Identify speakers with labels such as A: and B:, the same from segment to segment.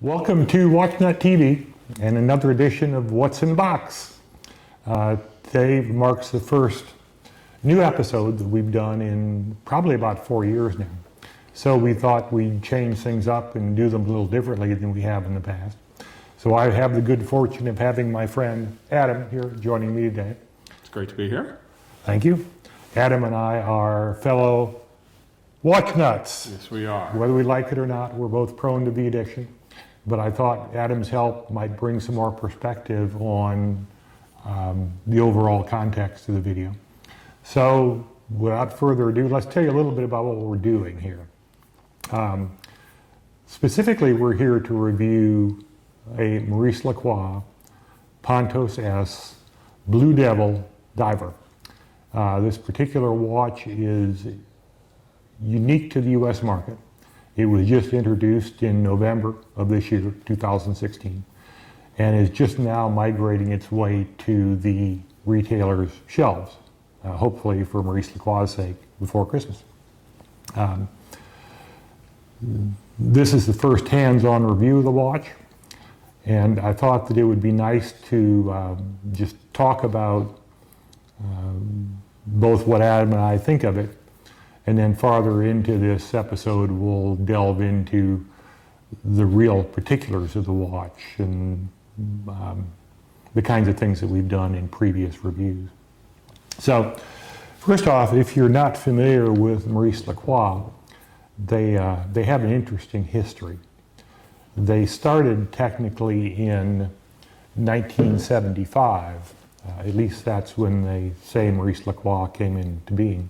A: Welcome to WatchNut TV and another edition of What's in Box. Today marks the first new episode that we've done in probably about 4 years now. So we thought we'd change things up and do them a little differently than we have in the past. So I have the good fortune of having my friend Adam here joining me today.
B: It's great to be here.
A: Thank you. Adam and I are fellow watch nuts.
B: Yes, we are.
A: Whether we like it or not, we're both prone to the addiction. But I thought Adam's help might bring some more perspective on the overall context of the video. So without further ado, let's tell you a little bit about what we're doing here. Specifically, we're here to review a Maurice Lacroix Pontos S Blue Devil diver. This particular watch is unique to the US market. It was just introduced in November of this year, 2016, and is just now migrating its way to the retailers' shelves, hopefully for Maurice Lacroix's sake, before Christmas. This is the first hands-on review of the watch, and I thought that it would be nice to just talk about both what Adam and I think of it, and then farther into this episode, we'll delve into the real particulars of the watch and the kinds of things that we've done in previous reviews. So, first off, if you're not familiar with Maurice Lacroix, they have an interesting history. They started technically in 1975. At least that's when they say Maurice Lacroix came into being.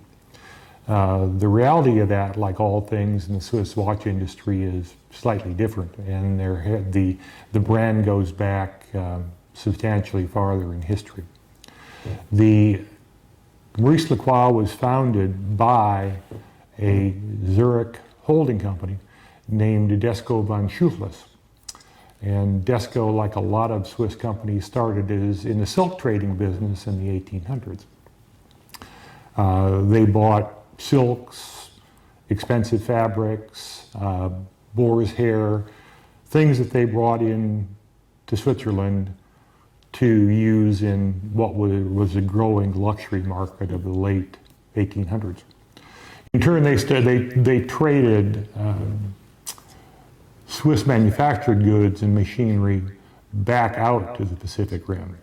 A: The reality of that, like all things in the Swiss watch industry, is slightly different, and the brand goes back substantially farther in history. The Maurice Lacroix was founded by a Zurich holding company named Desco von Schuchles. And Desco, like a lot of Swiss companies, started in the silk trading business in the 1800s. They bought silks, expensive fabrics, boar's hair, things that they brought in to Switzerland to use in what was a growing luxury market of the late 1800s. In turn, they traded Swiss manufactured goods and machinery back out to the Pacific Rim.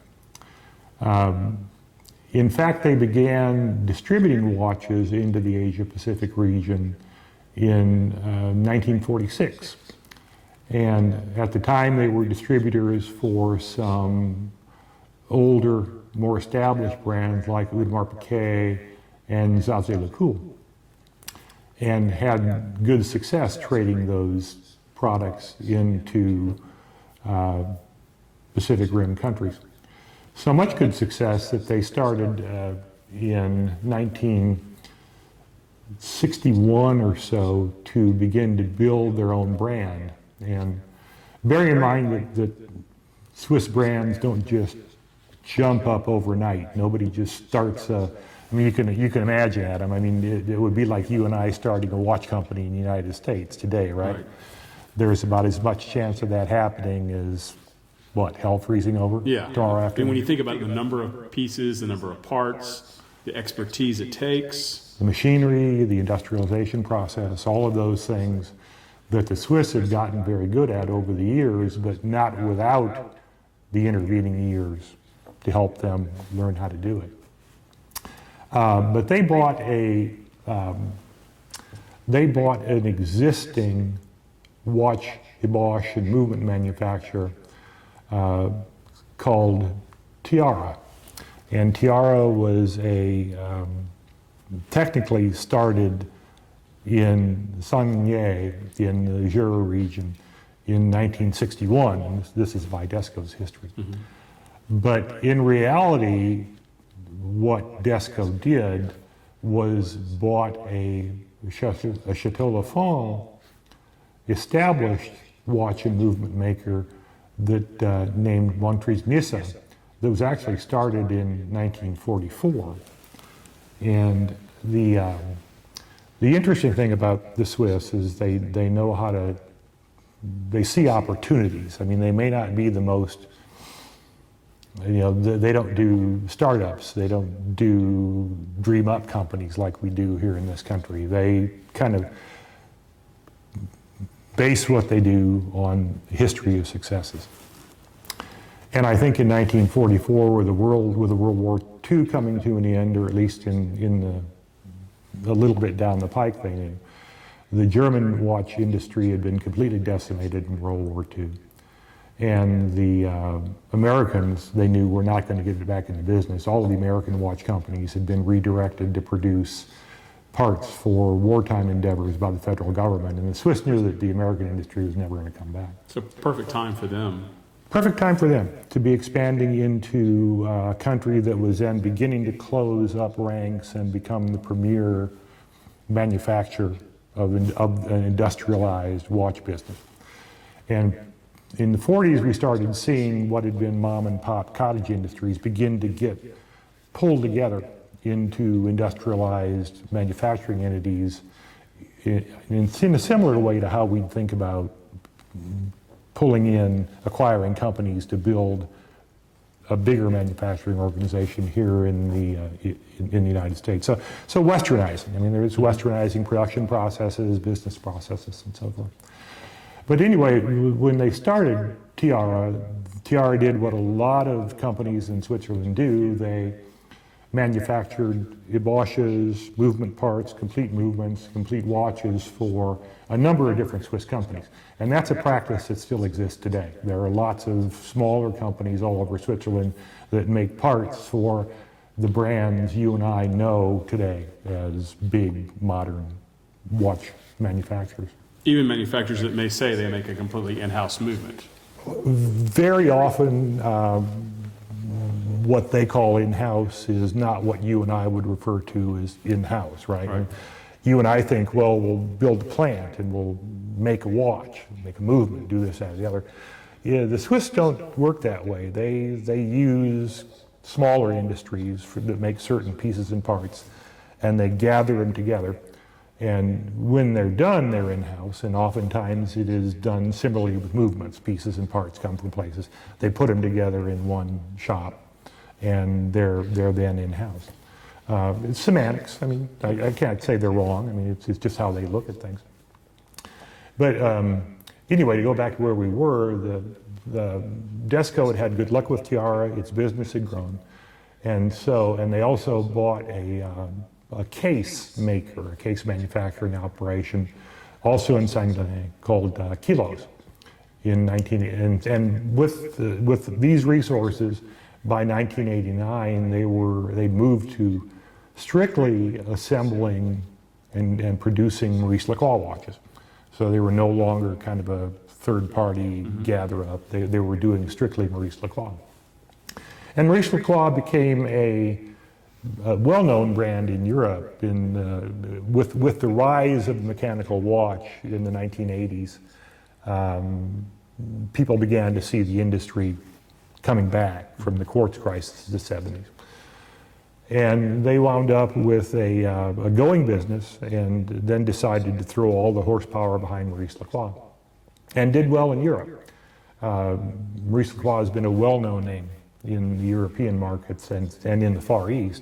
A: In fact, they began distributing watches into the Asia-Pacific region in 1946. And at the time, they were distributors for some older, more established brands like Audemars Piguet and Zaze-le-Cool, and had good success trading those products into Pacific Rim countries. So much good success that they started in 1961 or so to begin to build their own brand. And bearing in mind that Swiss brands don't just jump up overnight. Nobody just starts I mean, you can imagine, Adam. I mean, it would be like you and I starting a watch company in the United States today, right? There's about as much chance of that happening as what, hell freezing over?
B: Yeah.
A: Tomorrow afternoon?
B: And when you think about the number of pieces, the number of parts, the expertise it takes.
A: The machinery, the industrialization process, all of those things that the Swiss have gotten very good at over the years, but not without the intervening years to help them learn how to do it. But they bought an existing watch, Bosch, and movement manufacturer called Tiara. And Tiara was technically started in Sangye in the Jura region in 1961. And this is Desco's history. Mm-hmm. But in reality, what Desco did was bought a Chateau Lafon established watch and movement maker that named Montres Nissa, that was actually started in 1944. And the interesting thing about the Swiss is they know how to they see opportunities. I mean, they may not be the most, they don't do startups, they don't do dream up companies like we do here in this country. They kind of base what they do on history of successes. And I think in 1944, with World War II coming to an end, or at least in a little bit down the pike thing, the German watch industry had been completely decimated in World War II. And the Americans, they knew, were not going to get it back into business. All of the American watch companies had been redirected to produce parts for wartime endeavors by the federal government. And the Swiss knew that the American industry was never going to come back.
B: It's a perfect time for them.
A: Perfect time for them to be expanding into a country that was then beginning to close up ranks and become the premier manufacturer of an industrialized watch business. And in the 40s, we started seeing what had been mom and pop cottage industries begin to get pulled together into industrialized manufacturing entities in a similar way to how we think about acquiring companies to build a bigger manufacturing organization here in the United States. So westernizing. I mean, there's westernizing production processes, business processes, and so forth. But anyway, when they started Tiara did what a lot of companies in Switzerland do. They manufactured ébauches, movement parts, complete movements, complete watches for a number of different Swiss companies. And that's a practice that still exists today. There are lots of smaller companies all over Switzerland that make parts for the brands you and I know today as big, modern watch manufacturers.
B: Even manufacturers that may say they make a completely in-house movement.
A: Very often, what they call in-house is not what you and I would refer to as in-house, right? You and I think, well, we'll build a plant and we'll make a watch, make a movement, do this, that, and the other. Yeah, the Swiss don't work that way. They use smaller industries that make certain pieces and parts, and they gather them together. And when they're done, they're in-house, and oftentimes it is done similarly with movements. Pieces and parts come from places. They put them together in one shop, and they're then in-house. It's semantics. I mean, I can't say they're wrong. I mean, it's just how they look at things. But anyway, to go back to where we were, the Desco had good luck with Tiara. Its business had grown, and they also bought a case maker, a case manufacturing operation, also in Saint-Denis, called Kilos, in and with these resources, by 1989 they moved to strictly assembling and producing Maurice Lacroix watches. So they were no longer kind of a third-party gather-up. They were doing strictly Maurice Lacroix. And Maurice Lacroix became a well-known brand in Europe with the rise of the mechanical watch in the 1980s. People began to see the industry coming back from the quartz crisis of the 70s. And they wound up with a going business and then decided to throw all the horsepower behind Maurice Lacroix, and did well in Europe. Maurice Lacroix has been a well-known name in the European markets and in the Far East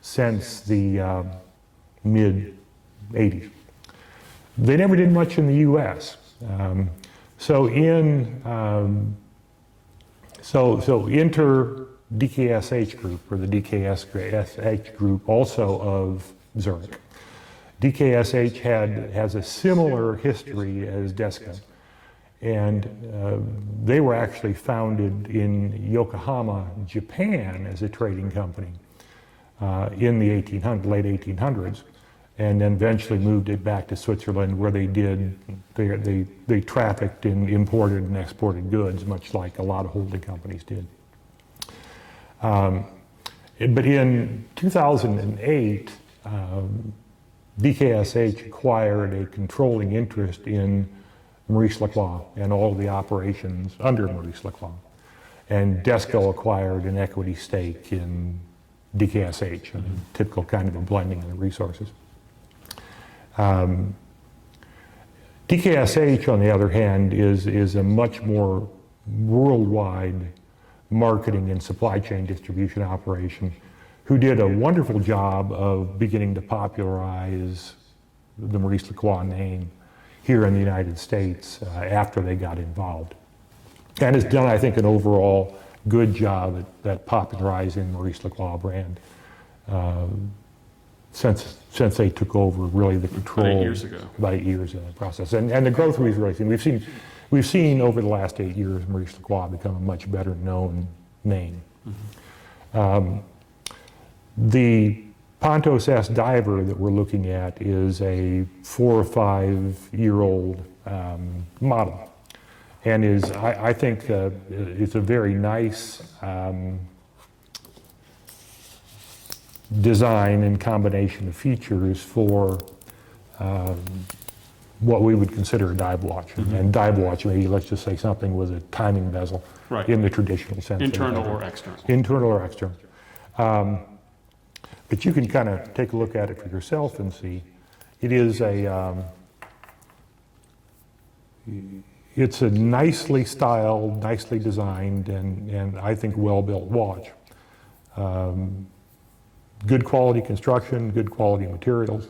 A: since the mid-80s. They never did much in the U.S. So enter DKSH Group, or the DKSH Group, also of Zurich. DKSH has a similar history as Desco, and they were actually founded in Yokohama, Japan, as a trading company in the late 1800s, and then eventually moved it back to Switzerland, where they trafficked and imported and exported goods, much like a lot of holding companies did. But in 2008, DKSH acquired a controlling interest in Maurice Lacroix and all of the operations under Maurice Lacroix. And Desco acquired an equity stake in DKSH, a typical kind of a blending of the resources. DKSH, on the other hand, is a much more worldwide marketing and supply chain distribution operation who did a wonderful job of beginning to popularize the Maurice Lacroix name here in the United States after they got involved. And has done, I think, an overall good job at popularizing the Maurice Lacroix brand since they took over really the control.
B: About 8 years ago.
A: About 8 years in the process. And the growth we've really seen. We've seen over the last 8 years Maurice Lacroix become a much better known name. Mm-hmm. The Pontos S diver that we're looking at is a 4 or 5 year old model, and I think it's a very nice design and combination of features for what we would consider a dive watch. Mm-hmm. And dive watch, maybe let's just say something with a timing bezel,
B: right,
A: in the traditional sense.
B: Internal or external.
A: Internal or external. But you can kind of take a look at it for yourself and see. It is it's a nicely styled, nicely designed, and I think well-built watch. Good quality construction, good quality materials.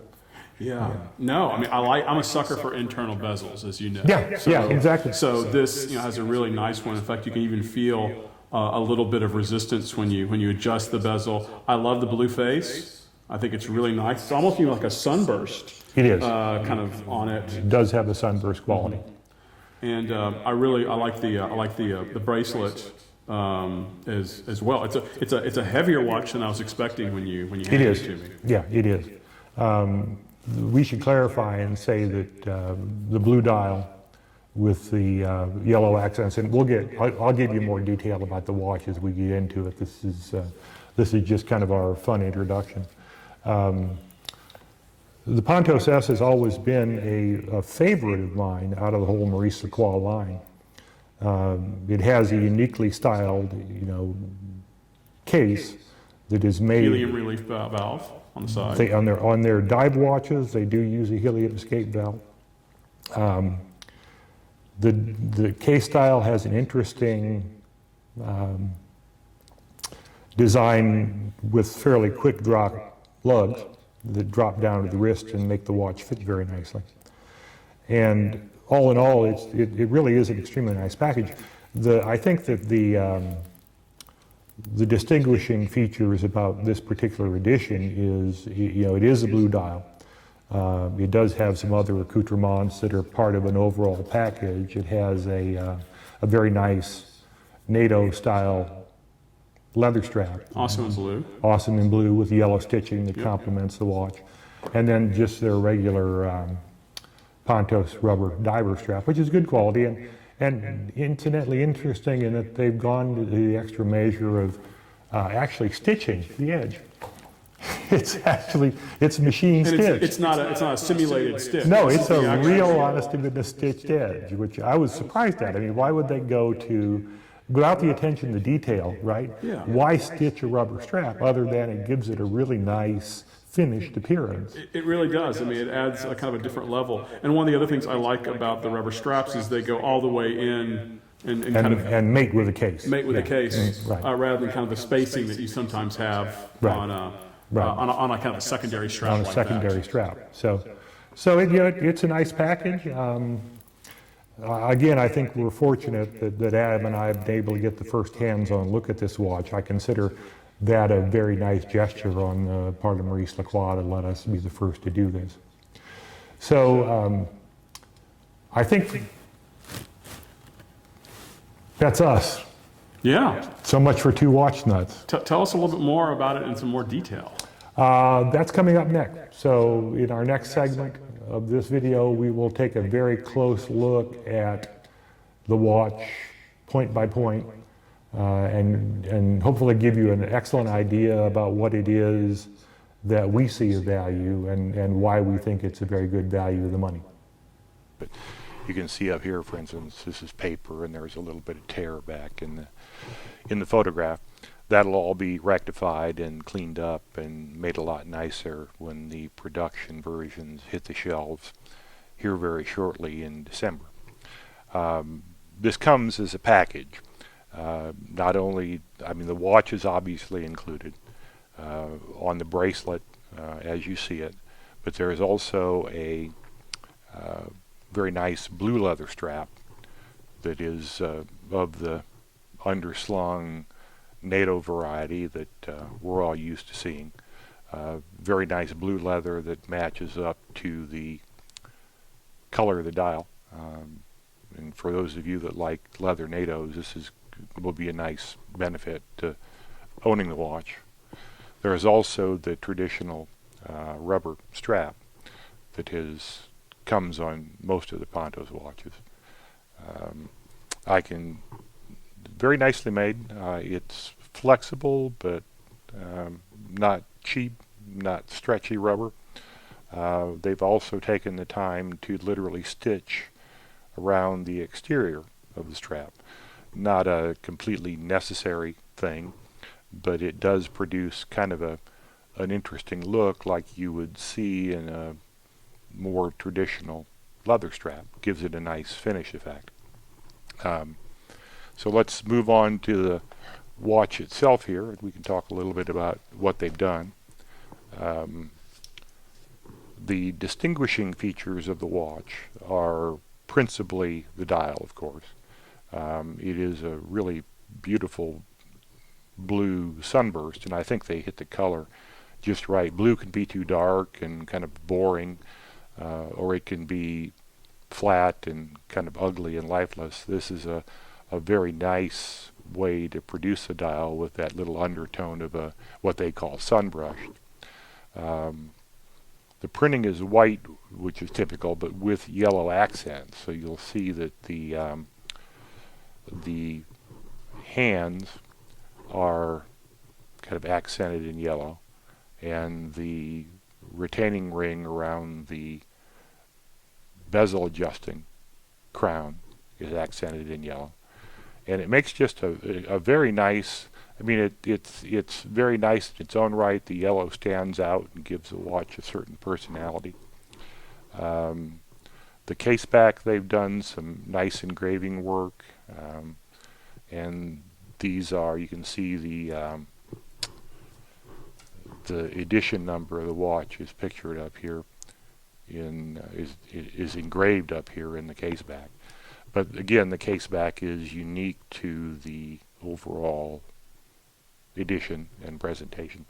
B: Yeah. No, I mean, I'm a sucker for internal bezels, as you know.
A: Yeah, yeah, exactly.
B: So this, has a really nice one. In fact, you can even feel a little bit of resistance when you adjust the bezel. I love the blue face. I think it's really nice. It's almost even like a sunburst.
A: It is.
B: Kind of on it.
A: It does have a sunburst quality.
B: And I like the bracelet as well. It's a heavier watch than I was expecting when you handed it to me.
A: Yeah, it is. We should clarify and say that the blue dial with the yellow accents, and I'll give you more detail about the watch as we get into it. This is just kind of our fun introduction. The Pontos S has always been a favorite of mine out of the whole Maurice Lacroix line. It has a uniquely styled, case that is made.
B: Helium relief valve on the side.
A: On their dive watches, they do use a helium escape valve. The case style has an interesting design with fairly quick drop lugs that drop down to the wrist and make the watch fit very nicely. And all in all, it really is an extremely nice package. I think that the distinguishing features about this particular edition is, it is a blue dial. It does have some other accoutrements that are part of an overall package. It has a very nice NATO-style leather strap.
B: Awesome in blue.
A: Awesome in blue with yellow stitching that complements the watch. And then just their regular Pontos rubber diver strap, which is good quality. And incidentally interesting in that they've gone to the extra measure of actually stitching the edge. It's machine stitched.
B: It's not a simulated stitch.
A: No, it's a real honest-to-goodness stitched edge, which I was surprised at. I mean, why would they go to, without the attention to detail, right?
B: Yeah.
A: Why stitch a rubber strap other than it gives it a really nice finished appearance?
B: It really does. I mean, it adds a kind of a different level. And one of the other things I like about the rubber straps is they go all the way in
A: and mate with a case.
B: Mate with a case,
A: right.
B: Rather than kind of the spacing that you sometimes have on a kind of a secondary strap.
A: On a secondary strap. So it's a nice package. Again, I think we're fortunate that Adam and I have been able to get the first hands-on look at this watch. I consider that a very nice gesture on the part of Maurice Lacroix to let us be the first to do this. So I think that's us.
B: Yeah.
A: So much for two watch nuts.
B: Tell us a little bit more about it in some more detail.
A: That's coming up next. So in our next segment of this video, we will take a very close look at the watch point by point and hopefully give you an excellent idea about what it is that we see of value and why we think it's a very good value of the money.
C: But you can see up here, for instance, this is paper and there's a little bit of tear back in the photograph. That'll all be rectified and cleaned up and made a lot nicer when the production versions hit the shelves here very shortly in December. This comes as a package. Not only, I mean, the watch is obviously included on the bracelet as you see it, but there is also a very nice blue leather strap that is of the underslung NATO variety that we're all used to seeing. Very nice blue leather that matches up to the color of the dial. And for those of you that like leather NATOs, will be a nice benefit to owning the watch. There is also the traditional rubber strap that comes on most of the Pontos watches. Very nicely made. It's flexible, but not cheap, not stretchy rubber. They've also taken the time to literally stitch around the exterior of the strap. Not a completely necessary thing, but it does produce kind of an interesting look like you would see in a more traditional leather strap. Gives it a nice finish effect. So let's move on to the watch itself here. We can talk a little bit about what they've done. The distinguishing features of the watch are principally the dial, of course. It is a really beautiful blue sunburst, and I think they hit the color just right. Blue can be too dark and kind of boring, or it can be flat and kind of ugly and lifeless. This is a very nice way to produce a dial with that little undertone of what they call sunbrushed. The printing is white, which is typical, but with yellow accents. So you'll see that the hands are kind of accented in yellow, and the retaining ring around the bezel adjusting crown is accented in yellow. And it makes just a very nice, I mean, it's very nice in its own right. The yellow stands out and gives the watch a certain personality. The case back, they've done some nice engraving work, and these are, you can see the edition number of the watch is pictured up here, is engraved up here in the case back. But again, the case back is unique to the overall edition and presentation.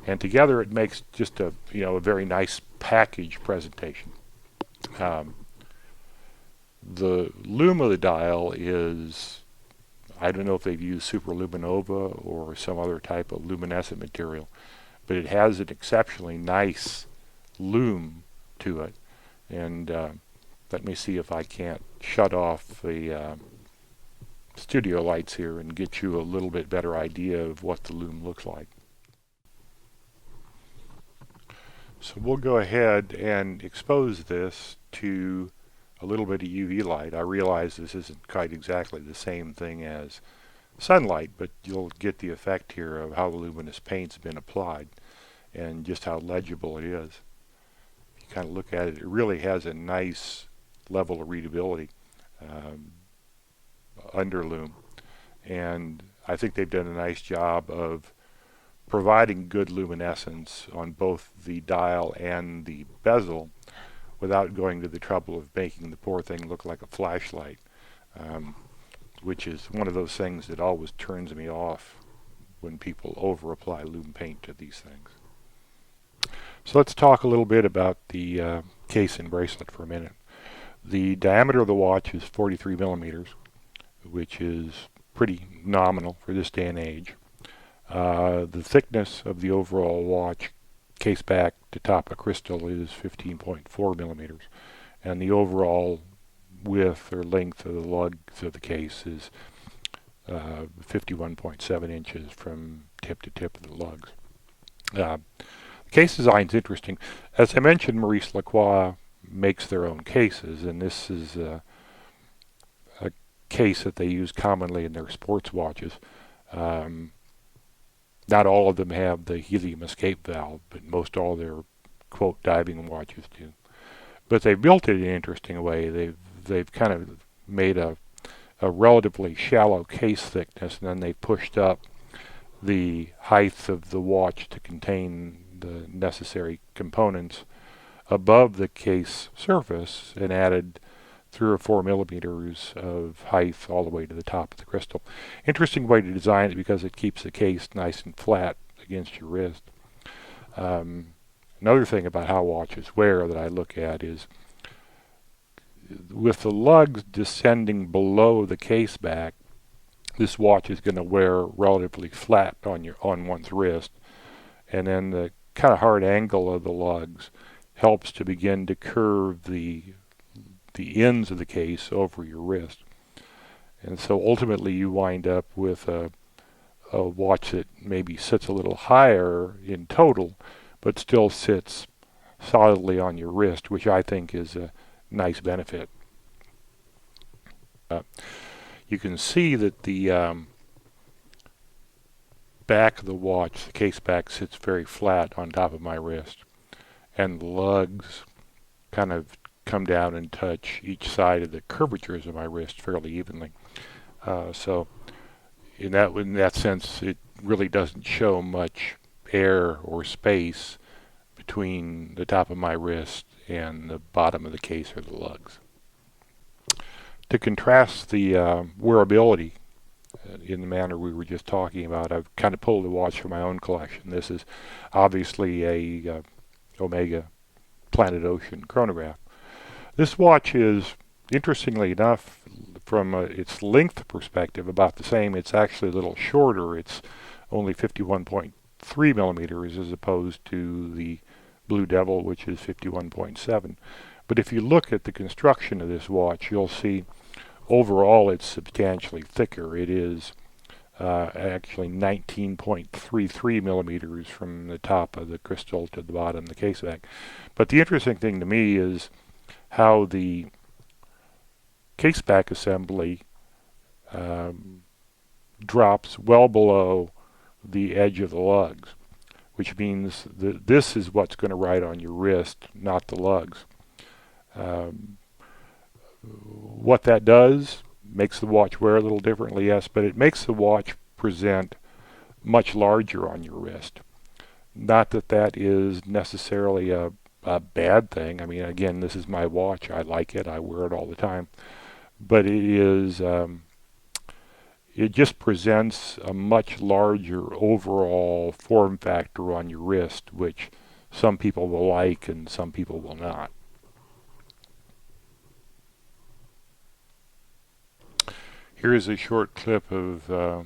C: And together it makes just a very nice package presentation. The lume of the dial is, I don't know if they've used superluminova or some other type of luminescent material, but it has an exceptionally nice lume to it. And let me see if I can't shut off the studio lights here and get you a little bit better idea of what the lume looks like. So we'll go ahead and expose this to a little bit of UV light. I realize this isn't quite exactly the same thing as sunlight, but you'll get the effect here of how the luminous paint's been applied and just how legible it is. If you kind of look at it, it really has a nice level of readability under lume, and I think they've done a nice job of providing good luminescence on both the dial and the bezel without going to the trouble of making the poor thing look like a flashlight, which is one of those things that always turns me off when people over apply lume paint to these things. So let's talk a little bit about the case and bracelet for a minute. The diameter of the watch is 43 millimeters, which is pretty nominal for this day and age. The thickness of the overall watch, case back to top of crystal, is 15.4 millimeters, and the overall width or length of the lugs of the case is 51.7 inches from tip to tip of the lugs. The case design is interesting. As I mentioned, Maurice Lacroix makes their own cases, and this is a case that they use commonly in their sports watches. Not all of them have the helium escape valve, but most all their quote diving watches do. But they built it in an interesting way. They've kind of made a relatively shallow case thickness, and then they pushed up the height of the watch to contain the necessary components above the case surface and added 3 or 4 millimeters of height all the way to the top of the crystal. Interesting way to design it because it keeps the case nice and flat against your wrist. Another thing about how watches wear that I look at is with the lugs descending below the case back, this watch is going to wear relatively flat on one's wrist, and then the kind of hard angle of the lugs helps to begin to curve the ends of the case over your wrist. And so ultimately you wind up with a watch that maybe sits a little higher in total, but still sits solidly on your wrist, which I think is a nice benefit. You can see that the back of the watch, the case back, sits very flat on top of my wrist, and the lugs kind of come down and touch each side of the curvatures of my wrist fairly evenly. So in that sense, it really doesn't show much air or space between the top of my wrist and the bottom of the case or the lugs. To contrast the wearability in the manner we were just talking about, I've kind of pulled a watch from my own collection. This is obviously a Omega Planet Ocean chronograph. This watch is, interestingly enough, from its length perspective, about the same. It's actually a little shorter. It's only 51.3 millimeters as opposed to the Blue Devil, which is 51.7. But if you look at the construction of this watch, you'll see overall it's substantially thicker. It is actually 19.33 millimeters from the top of the crystal to the bottom of the case back. But the interesting thing to me is how the case back assembly drops well below the edge of the lugs, which means that this is what's going to ride on your wrist, not the lugs. What that does makes the watch wear a little differently, yes, but it makes the watch present much larger on your wrist. Not that that is necessarily a bad thing. I mean, again, this is my watch. I like it. I wear it all the time. But it is, it just presents a much larger overall form factor on your wrist, which some people will like and some people will not. Here is a short clip of the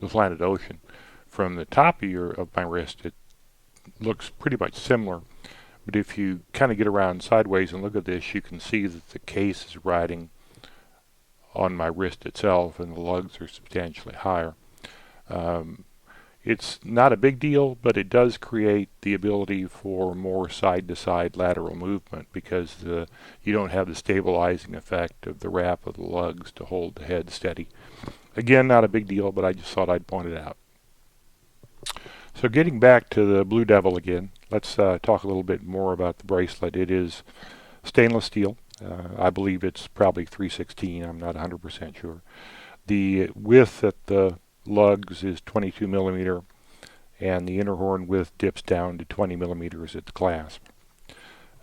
C: Planet Ocean. From the top of my wrist, it looks pretty much similar. But if you kind of get around sideways and look at this, you can see that the case is riding on my wrist itself, and the lugs are substantially higher. It's not a big deal, but it does create the ability for more side-to-side lateral movement because you don't have the stabilizing effect of the wrap of the lugs to hold the head steady. Again, not a big deal, but I just thought I'd point it out. So getting back to the Blue Devil again, let's talk a little bit more about the bracelet. It is stainless steel. I believe it's probably 316. I'm not 100% sure. The width at the lugs is 22 millimeter, and the inner horn width dips down to 20 millimeters at the clasp.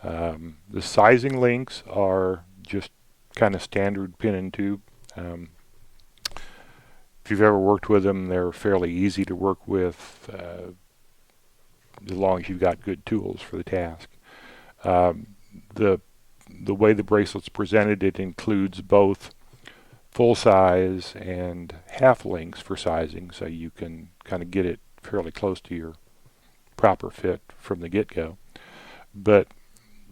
C: The sizing links are just kind of standard pin and tube. If you've ever worked with them, they're fairly easy to work with as long as you've got good tools for the task. The way the bracelet's presented, it includes both full size and half links for sizing, so you can kind of get it fairly close to your proper fit from the get-go. But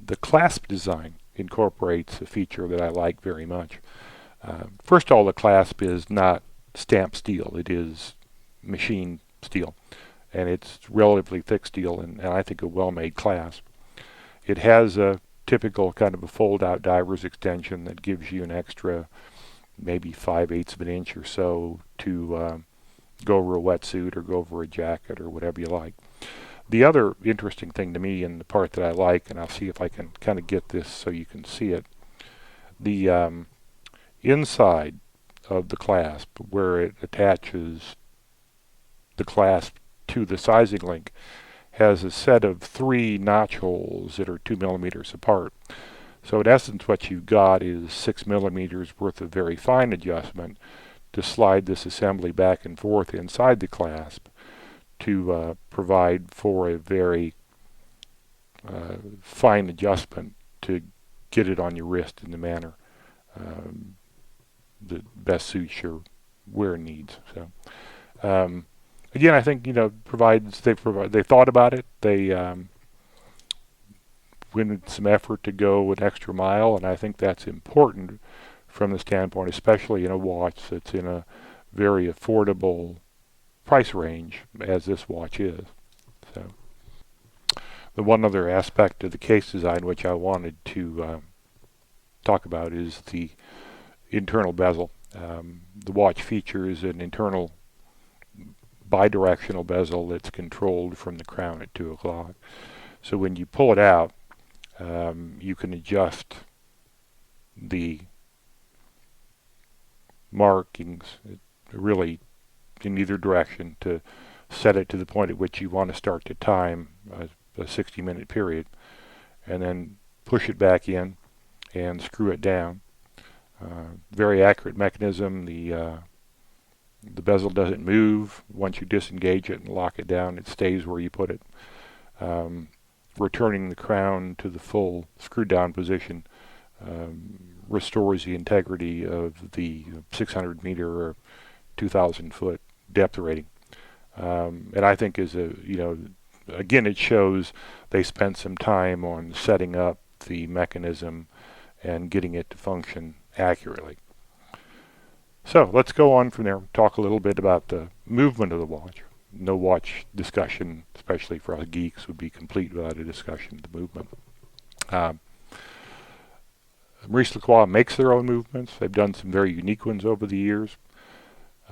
C: the clasp design incorporates a feature that I like very much. First of all, the clasp is not stamped steel. It is machine steel, and it's relatively thick steel, and I think a well-made clasp. It has a typical kind of a fold-out diver's extension that gives you an extra maybe 5/8 of an inch or so to go over a wetsuit or go over a jacket or whatever you like. The other interesting thing to me, and the part that I like, and I'll see if I can kind of get this so you can see it, the inside of the clasp, where it attaches the clasp to the sizing link, has a set of 3 notch holes that are 2 millimeters apart. So in essence, what you've got is 6 millimeters worth of very fine adjustment to slide this assembly back and forth inside the clasp to provide for a very fine adjustment to get it on your wrist in the manner that best suits your wear needs. So again, I think, they thought about it. They went in some effort to go an extra mile, and I think that's important from the standpoint, especially in a watch that's in a very affordable price range as this watch is. So the one other aspect of the case design which I wanted to talk about is the internal bezel. The watch features an internal bidirectional bezel that's controlled from the crown at 2 o'clock. So when you pull it out, you can adjust the markings really in either direction to set it to the point at which you want to start to time a 60-minute period, and then push it back in and screw it down. Very accurate mechanism. The bezel doesn't move. Once you disengage it and lock it down, it stays where you put it. Returning the crown to the full screwed down position restores the integrity of the 600 meter or 2,000 foot depth rating. And I think again, it shows they spent some time on setting up the mechanism and getting it to function accurately. So let's go on from there, talk a little bit about the movement of the watch. No watch discussion, especially for us geeks, would be complete without a discussion of the movement. Maurice Lacroix makes their own movements. They've done some very unique ones over the years.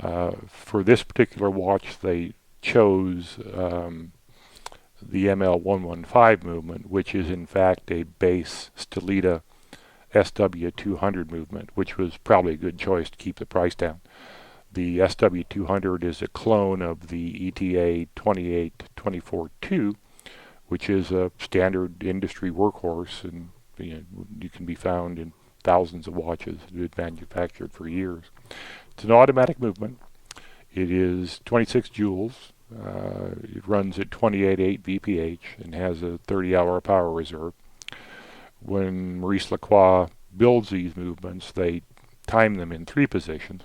C: For this particular watch, they chose the ML115 movement, which is in fact a base Stellita SW200 movement, which was probably a good choice to keep the price down. The SW200 is a clone of the ETA 2824-2, which is a standard industry workhorse, and you can be found in thousands of watches that have been manufactured for years. It's an automatic movement. It is 26 joules. It runs at 28.8 VPH and has a 30-hour power reserve. When Maurice Lacroix builds these movements, they time them in 3 positions,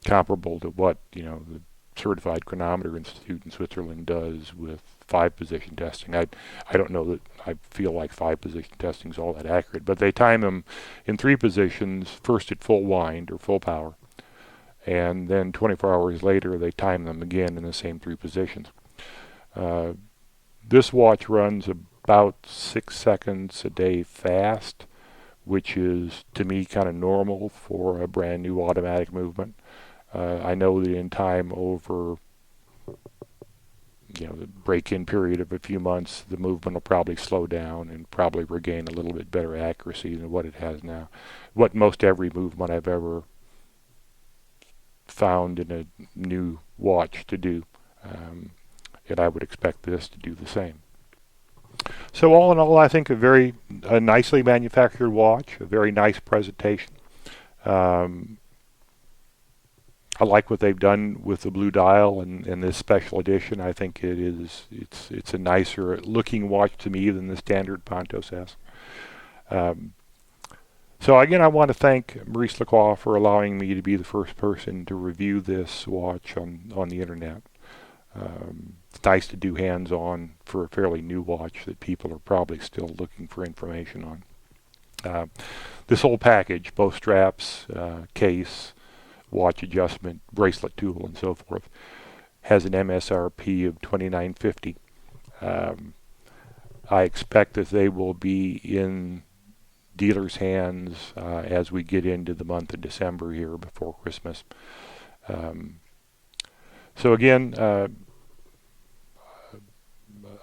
C: comparable to what the Certified Chronometer Institute in Switzerland does with 5-position testing. I don't know that I feel like 5-position testing is all that accurate, but they time them in 3 positions, first at full wind or full power, and then 24 hours later they time them again in the same 3 positions. This watch runs about 6 seconds a day fast, which is to me kind of normal for a brand new automatic movement. I know that in time over the break-in period of a few months, the movement will probably slow down and probably regain a little bit better accuracy than what it has now. What most every movement I've ever found in a new watch to do, and I would expect this to do the same. So all in all, I think a nicely manufactured watch, a very nice presentation. I like what they've done with the blue dial and this special edition. I think it's a nicer looking watch to me than the standard Pontos has. So again, I want to thank Maurice Lacroix for allowing me to be the first person to review this watch on the internet. It's nice to do hands-on for a fairly new watch that people are probably still looking for information on. This whole package, both straps, case, watch adjustment, bracelet tool, and so forth, has an MSRP of $29.50. I expect that they will be in dealers' hands as we get into the month of December here before Christmas. So again,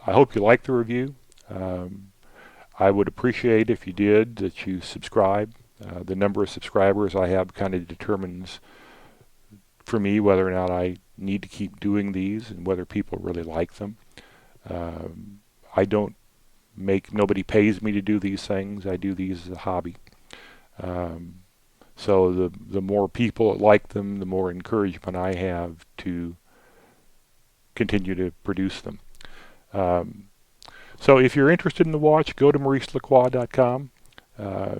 C: I hope you liked the review. I would appreciate if you did, that you subscribe. The number of subscribers I have kind of determines for me whether or not I need to keep doing these and whether people really like them. I don't nobody pays me to do these things. I do these as a hobby. So the more people that like them, the more encouragement I have to continue to produce them. So if you're interested in the watch, go to mauricelacroix.com.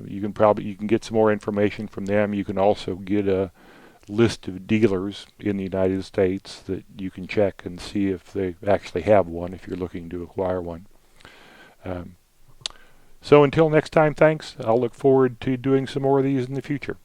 C: You can get some more information from them. You can also get a list of dealers in the United States that you can check and see if they actually have one if you're looking to acquire one. So until next time, thanks. I'll look forward to doing some more of these in the future.